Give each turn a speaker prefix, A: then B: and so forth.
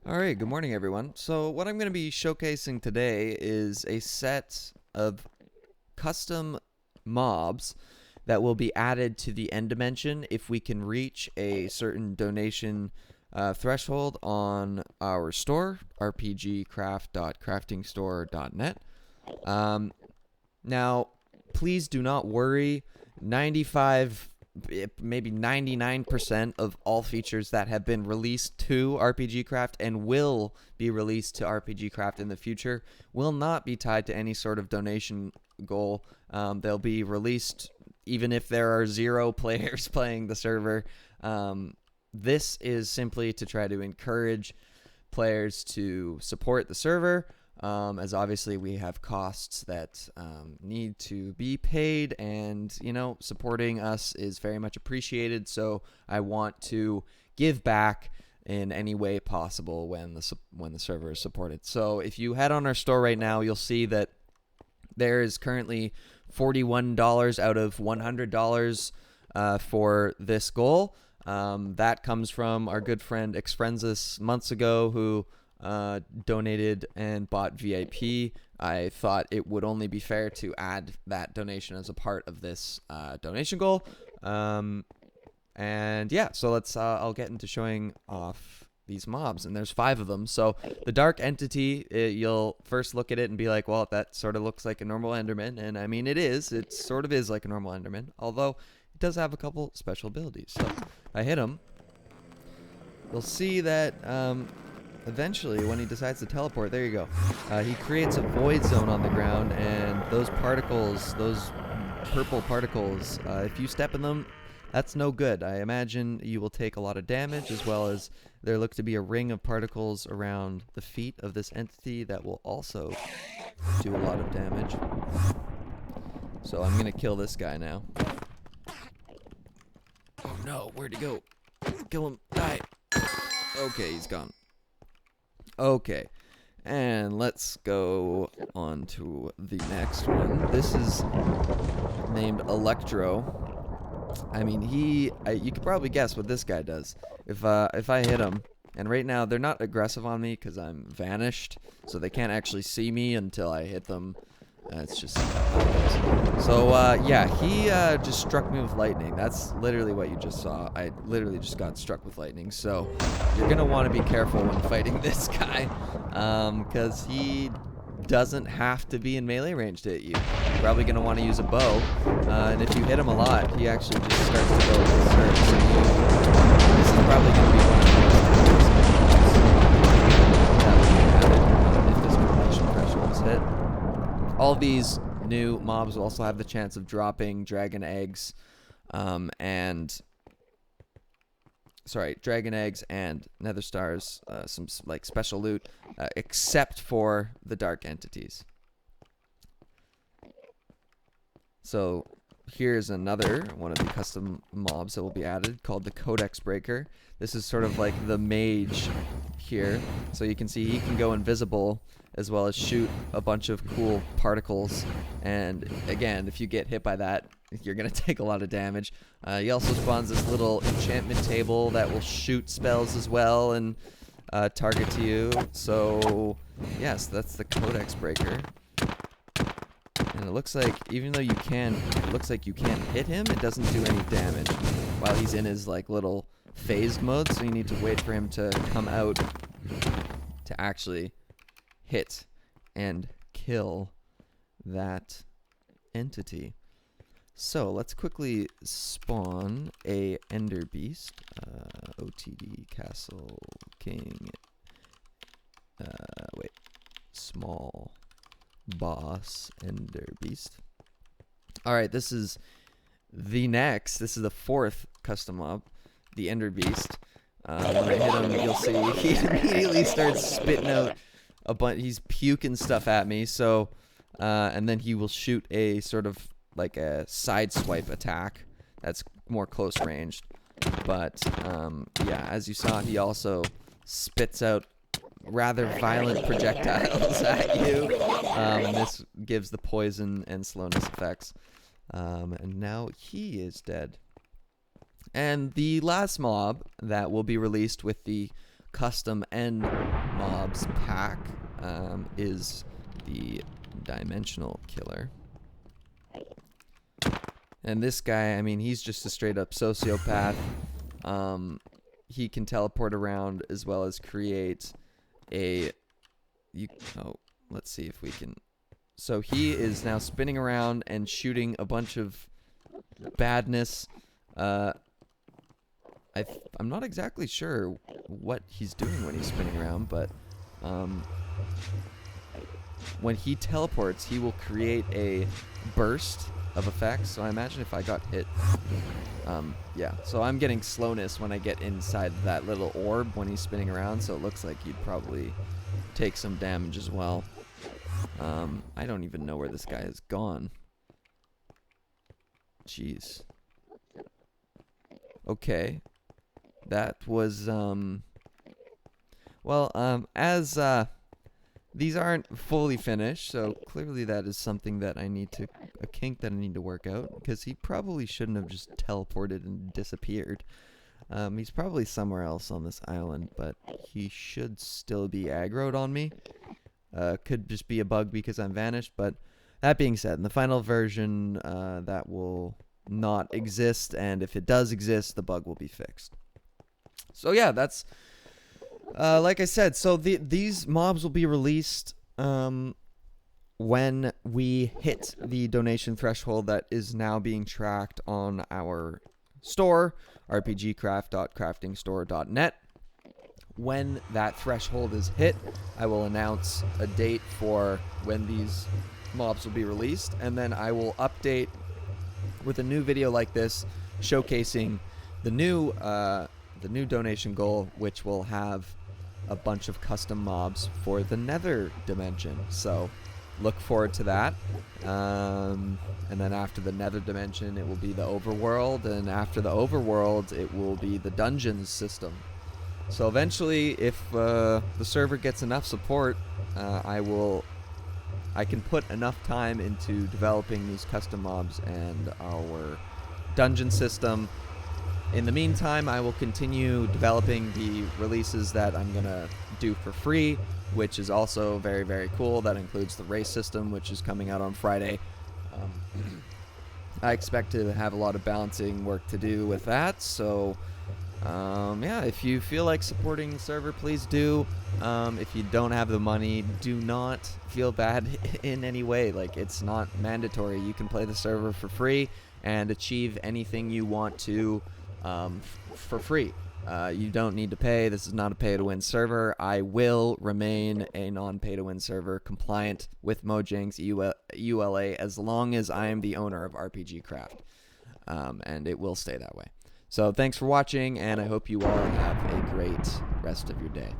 A: Alright, good morning everyone. So what I'm going to be showcasing today is a set of custom mobs that will be added to the end dimension if we can reach a certain donation threshold on our store, rpgcraft.craftingstore.net. Now, please do not worry. 95, maybe 99% of all features that have been released to RPGCraft and will be released to RPGCraft in the future will not be tied to any sort of donation goal. They'll be released even if there are 0 players playing the server. This is simply to try to encourage players to support the server, as obviously we have costs that need to be paid, and supporting us is very much appreciated. So I want to give back in any way possible when the server is supported. So if you head on our store right now, you'll see that there is currently $41 out of $100 for this goal. That comes from our good friend Exfrenzus months ago, who donated and bought VIP. I thought it would only be fair to add that donation as a part of this donation goal. And yeah, so let's I'll get into showing off these mobs, and there's 5 of them. So the dark entity, you'll first look at it and be like, well, that sort of looks like a normal Enderman, and I mean it sort of is like a normal Enderman, although it does have a couple special abilities. So I hit him, you'll see that eventually when he decides to teleport, there you go, he creates a void zone on the ground, and those particles, those purple particles, if you step in them, that's no good. I imagine you will take a lot of damage, as well as there look to be a ring of particles around the feet of this entity that will also do a lot of damage. So I'm gonna kill this guy now. Oh no, where'd he go? Kill him, die. Okay, he's gone. Okay, and let's go on to the next one. This is named Electro. I mean, you could probably guess what this guy does. If I hit him, and right now they're not aggressive on me because I'm vanished, so they can't actually see me until I hit them. It's just so yeah, he just struck me with lightning. That's literally what you just saw. I literally just got struck with lightning. So you're gonna want to be careful when fighting this guy, because he doesn't have to be in melee range to hit you. You're probably going to want to use a bow, and if you hit him a lot, he actually just starts to go berserk. So this is probably going to be one of the most that if this completion threshold is hit. All these new mobs will also have the chance of dropping dragon eggs, dragon eggs and nether stars, some like special loot, except for the dark entities. So here's another one of the custom mobs that will be added, called the Codex breaker. This is sort of like the mage here. So you can see he can go invisible, as well as shoot a bunch of cool particles. And again, if you get hit by that, you're going to take a lot of damage. He also spawns this little enchantment table that will shoot spells as well and target to you. So yes, that's the Codex breaker. And it looks like, even though you can't hit him, it doesn't do any damage while he's in his like little phased mode. So you need to wait for him to come out to actually hit and kill that entity. So let's quickly spawn a Ender Beast, OTD Castle King, small boss Ender Beast. Alright, this is the 4th custom mob, the Ender Beast. When I hit him, you'll see he immediately starts spitting out a bunch, he's puking stuff at me, so, and then he will shoot a sort of like a side swipe attack that's more close ranged. But yeah, as you saw, he also spits out rather violent projectiles at you, and this gives the poison and slowness effects. And now he is dead. And the last mob that will be released with the custom end mobs pack is the Dimensional Killer. And this guy, I mean, he's just a straight up sociopath. He can teleport around as well as create a... let's see if we can... So he is now spinning around and shooting a bunch of badness. I'm not exactly sure what he's doing when he's spinning around, but when he teleports, he will create a burst of effects. So I imagine if I got hit, yeah. So I'm getting slowness when I get inside that little orb when he's spinning around. So it looks like you'd probably take some damage as well. I don't even know where this guy has gone. Jeez. Okay. That was, these aren't fully finished, so clearly that is something that I need to, a kink that I need to work out, because he probably shouldn't have just teleported and disappeared. He's probably somewhere else on this island, but he should still be aggroed on me. Could just be a bug because I'm vanished, but that being said, in the final version, that will not exist, and if it does exist, the bug will be fixed. So yeah, that's like I said. So these mobs will be released when we hit the donation threshold that is now being tracked on our store, rpgcraft.craftingstore.net. When that threshold is hit, I will announce a date for when these mobs will be released, and then I will update with a new video like this showcasing the new donation goal, which will have a bunch of custom mobs for the Nether dimension. So look forward to that. And then after the Nether dimension, it will be the overworld, and after the overworld, it will be the dungeons system. So eventually, if the server gets enough support, I can put enough time into developing these custom mobs and our dungeon system. In the meantime, I will continue developing the releases that I'm going to do for free, which is also very, very cool. That includes the race system, which is coming out on Friday. I expect to have a lot of balancing work to do with that, so... yeah, if you feel like supporting the server, please do. If you don't have the money, do not feel bad in any way. Like, it's not mandatory. You can play the server for free and achieve anything you want to for free. You don't need to pay. This is not a pay-to-win server. I will remain a non-pay-to-win server compliant with Mojang's ULA as long as I am the owner of RPGCraft. And it will stay that way. So thanks for watching, and I hope you all have a great rest of your day.